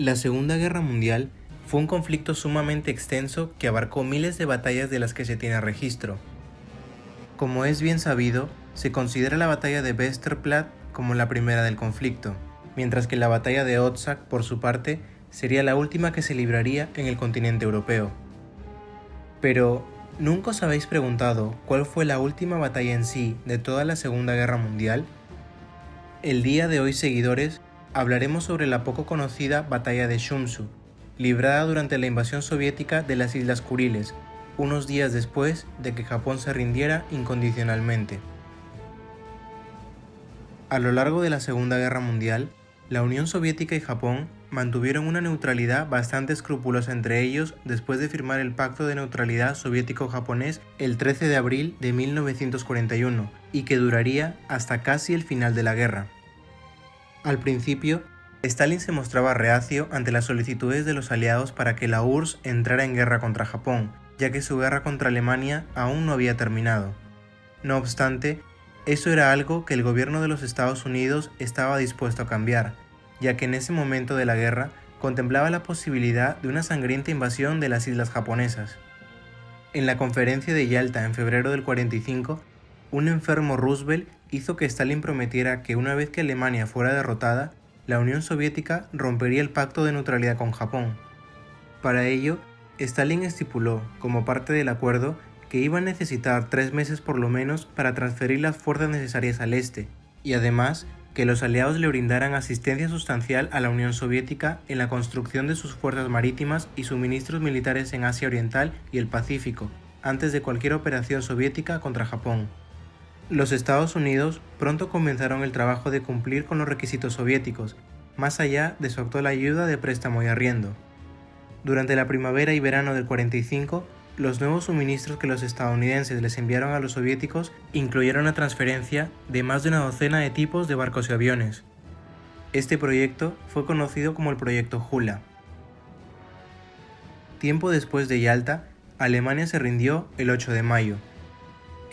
La Segunda Guerra Mundial fue un conflicto sumamente extenso que abarcó miles de batallas de las que se tiene registro. Como es bien sabido, se considera la batalla de Westerplatte como la primera del conflicto, mientras que la batalla de Otsak, por su parte, sería la última que se libraría en el continente europeo. Pero, ¿nunca os habéis preguntado cuál fue la última batalla en sí de toda la Segunda Guerra Mundial? El día de hoy, seguidores, hablaremos sobre la poco conocida batalla de Shumsu, librada durante la invasión soviética de las Islas Kuriles, unos días después de que Japón se rindiera incondicionalmente. A lo largo de la Segunda Guerra Mundial, la Unión Soviética y Japón mantuvieron una neutralidad bastante escrupulosa entre ellos después de firmar el Pacto de Neutralidad Soviético-Japonés el 13 de abril de 1941 y que duraría hasta casi el final de la guerra. Al principio, Stalin se mostraba reacio ante las solicitudes de los aliados para que la URSS entrara en guerra contra Japón, ya que su guerra contra Alemania aún no había terminado. No obstante, eso era algo que el gobierno de los Estados Unidos estaba dispuesto a cambiar, ya que en ese momento de la guerra contemplaba la posibilidad de una sangrienta invasión de las islas japonesas. En la conferencia de Yalta en febrero del 45, un enfermo Roosevelt hizo que Stalin prometiera que una vez que Alemania fuera derrotada, la Unión Soviética rompería el pacto de neutralidad con Japón. Para ello, Stalin estipuló, como parte del acuerdo, que iba a necesitar 3 meses por lo menos para transferir las fuerzas necesarias al este, y además que los aliados le brindaran asistencia sustancial a la Unión Soviética en la construcción de sus fuerzas marítimas y suministros militares en Asia Oriental y el Pacífico, antes de cualquier operación soviética contra Japón. Los Estados Unidos pronto comenzaron el trabajo de cumplir con los requisitos soviéticos, más allá de su actual ayuda de préstamo y arriendo. Durante la primavera y verano del 45, los nuevos suministros que los estadounidenses les enviaron a los soviéticos incluyeron la transferencia de más de una docena de tipos de barcos y aviones. Este proyecto fue conocido como el Proyecto Hula. Tiempo después de Yalta, Alemania se rindió el 8 de mayo.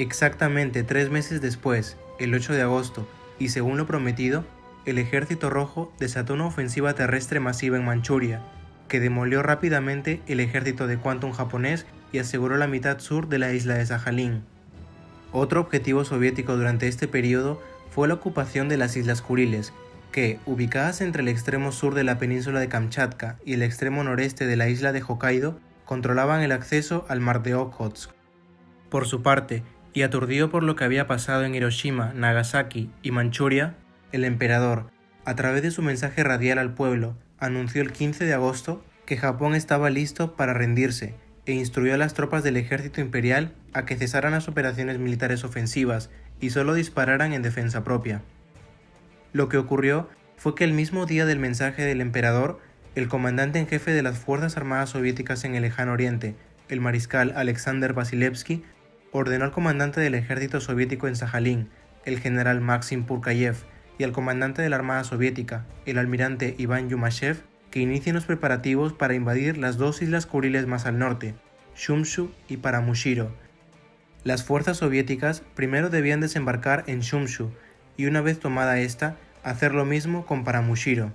Exactamente 3 meses después, el 8 de agosto, y según lo prometido, el Ejército Rojo desató una ofensiva terrestre masiva en Manchuria, que demolió rápidamente el ejército de Kwantung japonés y aseguró la mitad sur de la isla de Sajalín. Otro objetivo soviético durante este periodo fue la ocupación de las Islas Kuriles, que, ubicadas entre el extremo sur de la península de Kamchatka y el extremo noreste de la isla de Hokkaido, controlaban el acceso al mar de Okhotsk. Por su parte, y aturdido por lo que había pasado en Hiroshima, Nagasaki y Manchuria, el emperador, a través de su mensaje radial al pueblo, anunció el 15 de agosto que Japón estaba listo para rendirse e instruyó a las tropas del ejército imperial a que cesaran las operaciones militares ofensivas y solo dispararan en defensa propia. Lo que ocurrió fue que el mismo día del mensaje del emperador, el comandante en jefe de las Fuerzas Armadas Soviéticas en el Lejano Oriente, el mariscal Alexander Vasilevsky, ordenó al comandante del ejército soviético en Sajalín, el general Maxim Purkayev, y al comandante de la Armada Soviética, el almirante Iván Yumashev, que inicien los preparativos para invadir las dos islas Kuriles más al norte, Shumshu y Paramushiro. Las fuerzas soviéticas primero debían desembarcar en Shumshu y una vez tomada esta, hacer lo mismo con Paramushiro.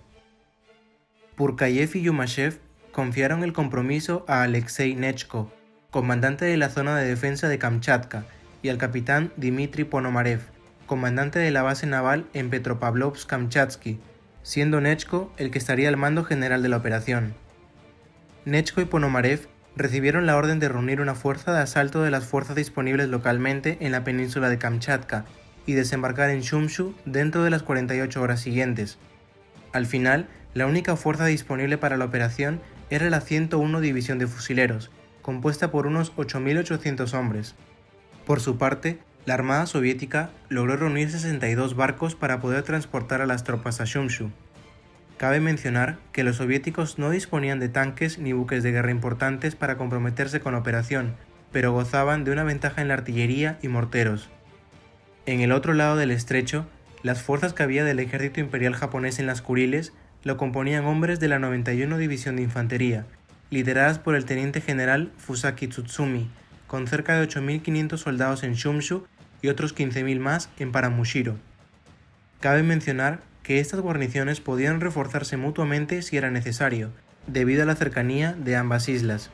Purkayev y Yumashev confiaron el compromiso a Alexei Nechko, comandante de la zona de defensa de Kamchatka, y al capitán Dmitry Ponomarev, comandante de la base naval en Petropavlovsk-Kamchatsky, siendo Nechko el que estaría al mando general de la operación. Nechko y Ponomarev recibieron la orden de reunir una fuerza de asalto de las fuerzas disponibles localmente en la península de Kamchatka y desembarcar en Shumshu dentro de las 48 horas siguientes. Al final, la única fuerza disponible para la operación era la 101 División de Fusileros, compuesta por unos 8.800 hombres. Por su parte, la Armada Soviética logró reunir 62 barcos para poder transportar a las tropas a Shumshu. Cabe mencionar que los soviéticos no disponían de tanques ni buques de guerra importantes para comprometerse con la operación, pero gozaban de una ventaja en la artillería y morteros. En el otro lado del estrecho, las fuerzas que había del ejército imperial japonés en las Kuriles lo componían hombres de la 91 División de Infantería, lideradas por el teniente general Fusaki Tsutsumi, con cerca de 8.500 soldados en Shumshu y otros 15.000 más en Paramushiro. Cabe mencionar que estas guarniciones podían reforzarse mutuamente si era necesario, debido a la cercanía de ambas islas.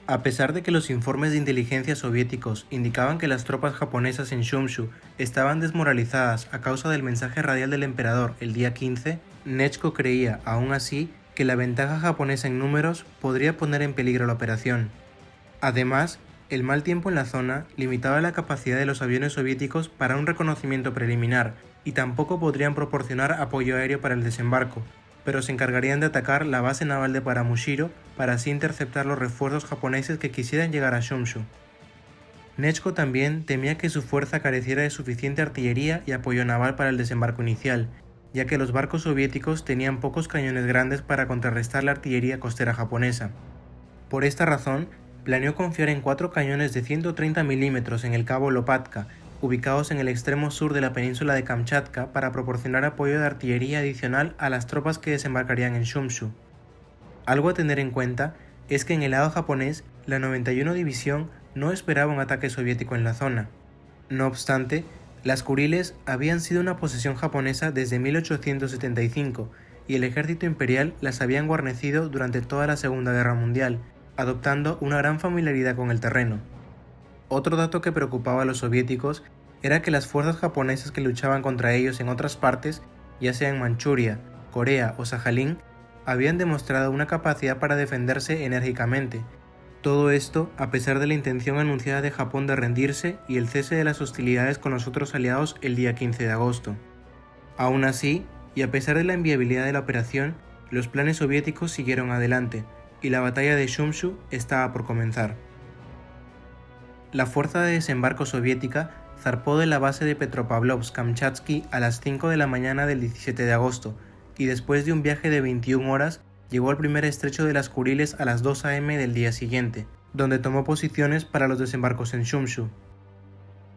A pesar de que los informes de inteligencia soviéticos indicaban que las tropas japonesas en Shumshu estaban desmoralizadas a causa del mensaje radial del emperador el día 15, Nechko creía, aún así, que la ventaja japonesa en números podría poner en peligro la operación. Además, el mal tiempo en la zona limitaba la capacidad de los aviones soviéticos para un reconocimiento preliminar y tampoco podrían proporcionar apoyo aéreo para el desembarco, pero se encargarían de atacar la base naval de Paramushiro para así interceptar los refuerzos japoneses que quisieran llegar a Shumshu. Nechko también temía que su fuerza careciera de suficiente artillería y apoyo naval para el desembarco inicial, ya que los barcos soviéticos tenían pocos cañones grandes para contrarrestar la artillería costera japonesa. Por esta razón, planeó confiar en 4 cañones de 130 milímetros en el cabo Lopatka, ubicados en el extremo sur de la península de Kamchatka para proporcionar apoyo de artillería adicional a las tropas que desembarcarían en Shumshu. Algo a tener en cuenta es que en el lado japonés, la 91 División no esperaba un ataque soviético en la zona. No obstante, las Kuriles habían sido una posesión japonesa desde 1875 y el ejército imperial las habían guarnecido durante toda la Segunda Guerra Mundial, adoptando una gran familiaridad con el terreno. Otro dato que preocupaba a los soviéticos era que las fuerzas japonesas que luchaban contra ellos en otras partes, ya sea en Manchuria, Corea o Sajalín, habían demostrado una capacidad para defenderse enérgicamente. Todo esto a pesar de la intención anunciada de Japón de rendirse y el cese de las hostilidades con los otros aliados el día 15 de agosto. Aún así, y a pesar de la inviabilidad de la operación, los planes soviéticos siguieron adelante, y la batalla de Shumshu estaba por comenzar. La fuerza de desembarco soviética zarpó de la base de Petropavlovsk-Kamchatsky a las 5 de la mañana del 17 de agosto, y después de un viaje de 21 horas, llegó al primer estrecho de las Kuriles a las 2 a.m. del día siguiente, donde tomó posiciones para los desembarcos en Shumshu.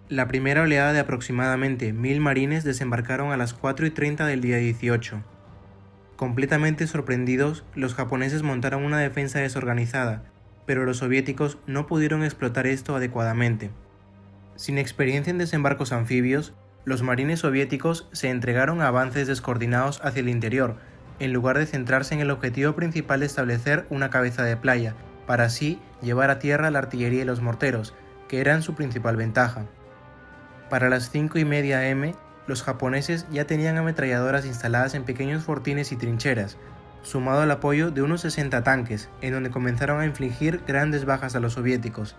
La primera oleada de aproximadamente 1000 marines desembarcaron a las 4:30 del día 18. Completamente sorprendidos, los japoneses montaron una defensa desorganizada, pero los soviéticos no pudieron explotar esto adecuadamente. Sin experiencia en desembarcos anfibios, los marines soviéticos se entregaron a avances descoordinados hacia el interior, en lugar de centrarse en el objetivo principal de establecer una cabeza de playa, para así llevar a tierra la artillería y los morteros, que eran su principal ventaja. Para las 5:30 am, los japoneses ya tenían ametralladoras instaladas en pequeños fortines y trincheras, sumado al apoyo de unos 60 tanques, en donde comenzaron a infligir grandes bajas a los soviéticos.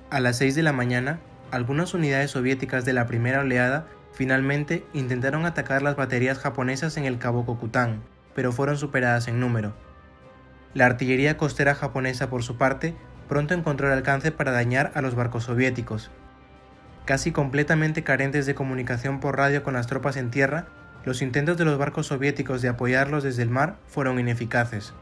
A las 6 de la mañana, algunas unidades soviéticas de la primera oleada finalmente intentaron atacar las baterías japonesas en el cabo Kokután, pero fueron superadas en número. La artillería costera japonesa, por su parte, pronto encontró el alcance para dañar a los barcos soviéticos. Casi completamente carentes de comunicación por radio con las tropas en tierra, los intentos de los barcos soviéticos de apoyarlos desde el mar fueron ineficaces.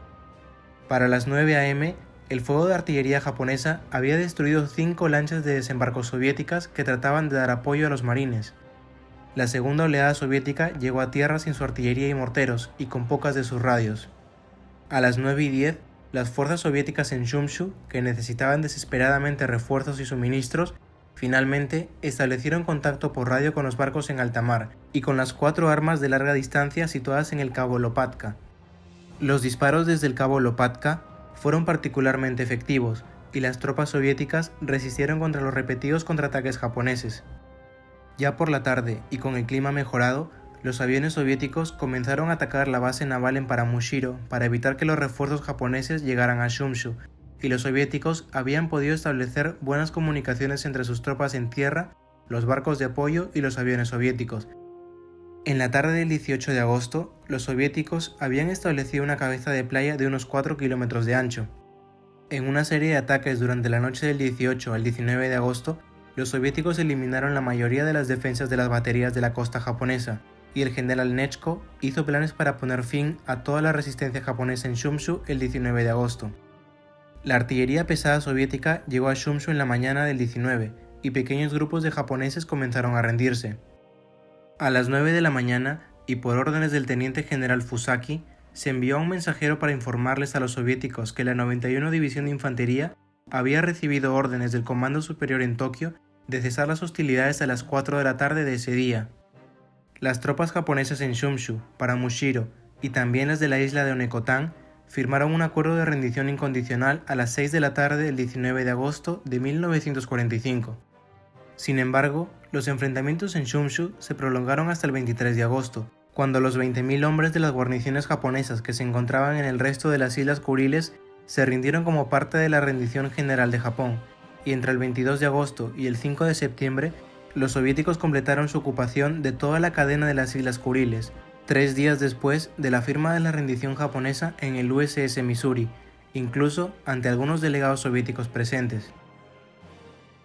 Para las 9 am, el fuego de artillería japonesa había destruido 5 lanchas de desembarco soviéticas que trataban de dar apoyo a los marines. La segunda oleada soviética llegó a tierra sin su artillería y morteros y con pocas de sus radios. A las 9:10, las fuerzas soviéticas en Shumshu, que necesitaban desesperadamente refuerzos y suministros, finalmente establecieron contacto por radio con los barcos en alta mar y con las 4 armas de larga distancia situadas en el cabo Lopatka. Los disparos desde el cabo Lopatka fueron particularmente efectivos y las tropas soviéticas resistieron contra los repetidos contraataques japoneses. Ya por la tarde y con el clima mejorado, los aviones soviéticos comenzaron a atacar la base naval en Paramushiro para evitar que los refuerzos japoneses llegaran a Shumshu, y los soviéticos habían podido establecer buenas comunicaciones entre sus tropas en tierra, los barcos de apoyo y los aviones soviéticos. En la tarde del 18 de agosto, los soviéticos habían establecido una cabeza de playa de unos 4 kilómetros de ancho. En una serie de ataques durante la noche del 18 al 19 de agosto, los soviéticos eliminaron la mayoría de las defensas de las baterías de la costa japonesa, y el general Nechko hizo planes para poner fin a toda la resistencia japonesa en Shumshu el 19 de agosto. La artillería pesada soviética llegó a Shumshu en la mañana del 19, y pequeños grupos de japoneses comenzaron a rendirse. A las 9 de la mañana, y por órdenes del teniente general Fusaki, se envió a un mensajero para informarles a los soviéticos que la 91 División de Infantería había recibido órdenes del Comando Superior en Tokio de cesar las hostilidades a las 4 de la tarde de ese día. Las tropas japonesas en Shumshu, Paramushiro y también las de la isla de Onekotan firmaron un acuerdo de rendición incondicional a las 6 de la tarde del 19 de agosto de 1945. Sin embargo, los enfrentamientos en Shumshu se prolongaron hasta el 23 de agosto, cuando los 20.000 hombres de las guarniciones japonesas que se encontraban en el resto de las Islas Kuriles se rindieron como parte de la rendición general de Japón, y entre el 22 de agosto y el 5 de septiembre, los soviéticos completaron su ocupación de toda la cadena de las Islas Kuriles, 3 días después de la firma de la rendición japonesa en el USS Missouri, incluso ante algunos delegados soviéticos presentes.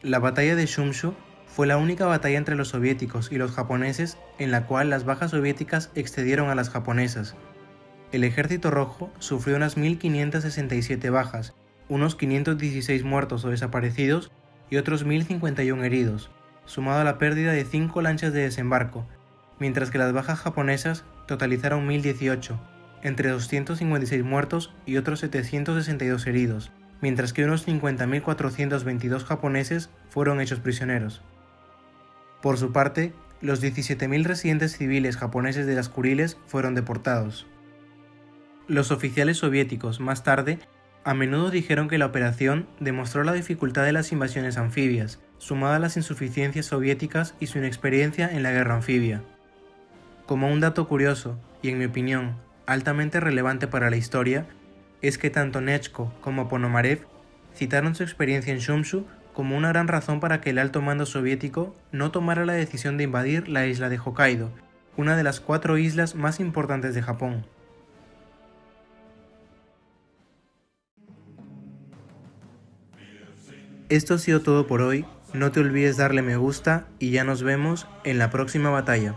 La batalla de Shumshu fue la única batalla entre los soviéticos y los japoneses en la cual las bajas soviéticas excedieron a las japonesas. El Ejército Rojo sufrió unas 1.567 bajas, unos 516 muertos o desaparecidos y otros 1.051 heridos, sumado a la pérdida de 5 lanchas de desembarco, mientras que las bajas japonesas totalizaron 1.018, entre 256 muertos y otros 762 heridos, mientras que unos 50.422 japoneses fueron hechos prisioneros. Por su parte, los 17.000 residentes civiles japoneses de las Kuriles fueron deportados. Los oficiales soviéticos, más tarde, a menudo dijeron que la operación demostró la dificultad de las invasiones anfibias, sumada a las insuficiencias soviéticas y su inexperiencia en la guerra anfibia. Como un dato curioso, y en mi opinión, altamente relevante para la historia, es que tanto Nechko como Ponomarev citaron su experiencia en Shumshu como una gran razón para que el alto mando soviético no tomara la decisión de invadir la isla de Hokkaido, una de las 4 islas más importantes de Japón. Esto ha sido todo por hoy, no te olvides darle me gusta y ya nos vemos en la próxima batalla.